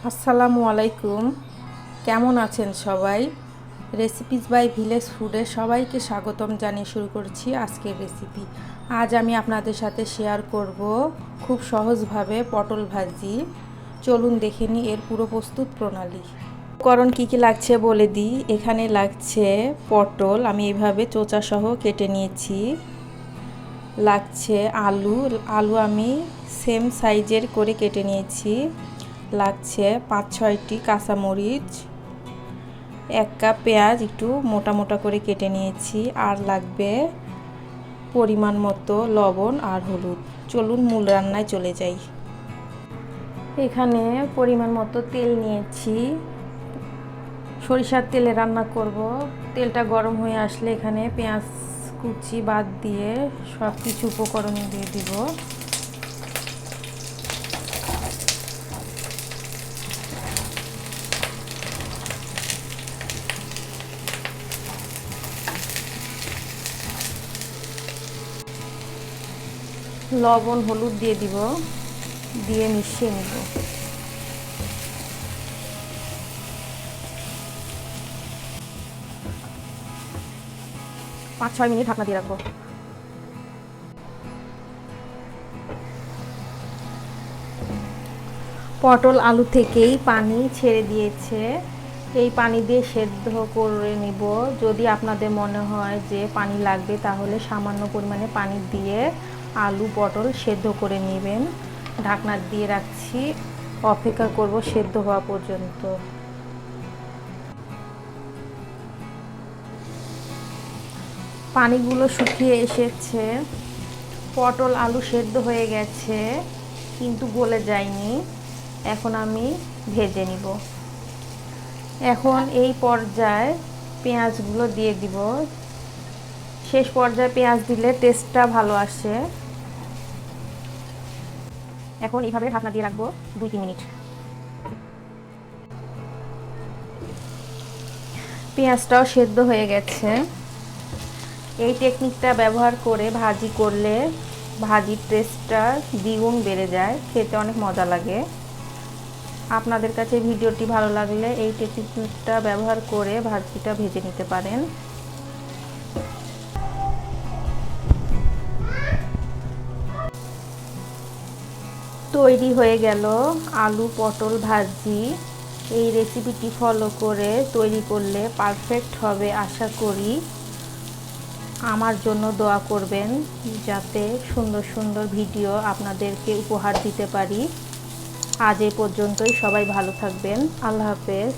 আসসালামু আলাইকুম। কেমন আছেন সবাই? রেসিপিস বাই ভিলেজ ফুডে সবাইকে স্বাগতম জানিয়ে শুরু করছি আজকের রেসিপি। আজ আমি আপনাদের সাথে শেয়ার করব খুব সহজভাবে পটল ভাজি। চলুন দেখে নিই এর পুরো প্রস্তুত প্রণালী। উপকরণ কী কী লাগছে বলে দিই। এখানে লাগছে পটল, আমি এইভাবে চোচা সহ কেটে নিয়েছি। লাগছে আলু আমি সেম সাইজের করে কেটে নিয়েছি। লাগছে 5-6টি কাঁচামরিচ, 1 কাপ পেঁয়াজ একটু মোটা মোটা করে কেটে নিয়েছি, আর লাগবে পরিমাণ মতো লবণ আর হলুদ। চলুন মূল রান্নায় চলে যাই। এখানে পরিমাণ মতো তেল নিয়েছি, সরিষার তেলে রান্না করব। তেলটা গরম হয়ে আসলে এখানে পেঁয়াজ কুচি বাদ দিয়ে সব কিছু উপকরণ দিয়ে দিব। লবণ হলুদ দিয়ে দিব, দিয়ে মিশিয়ে নিব। পাঁচ 6 মিনিট ঢাকনা দিয়ে রাখবো। পটল আলু থেকেই পানি ছেড়ে দিয়েছে, এই পানি দিয়ে সেদ্ধ করে নিব। যদি আপনাদের মনে হয় যে পানি লাগবে তাহলে সামান্য পরিমাণে পানি দিয়ে আলু পটল সেদ্ধ করে নেবেন। ঢাকনা দিয়ে রাখছি, অপেক্ষা করব সেদ্ধ হওয়া পর্যন্ত। পানিগুলো শুকিয়ে এসেছে, পটল আলু সেদ্ধ হয়ে গেছে কিন্তু গলে যায়নি। এখন আমি ভেজে নিব। এখন এই পর্যায়ে পেঁয়াজগুলো দিয়ে দিব। শেষ পর্যায়ে পেঁয়াজ দিলে টেস্টটা ভালো আসে। এখন এইভাবে ঢাকনা দিয়ে রাখবো 2-3 মিনিট। পেঁয়াজটাও সেদ্ধ হয়ে গেছে। এই টেকনিকটা ব্যবহার করে ভাজি করলে ভাজির টেস্টটা দ্বিগুণ বেড়ে যায়, খেতে অনেক মজা লাগে। আপনাদের কাছে ভিডিওটি ভালো লাগলে এই টেকনিকটা ব্যবহার করে ভাজিটা ভেজে নিতে পারেন। তৈরি হয়ে গেল আলু পটল ভাজি। এই রেসিপিটি ফলো করে তৈরি করলে পারফেক্ট হবে আশা করি। আমার জন্য দোয়া করবেন যাতে সুন্দর সুন্দর ভিডিও আপনাদেরকে উপহার দিতে পারি। আজ এই পর্যন্তই, সবাই ভালো থাকবেন। আল্লাহ হাফেজ।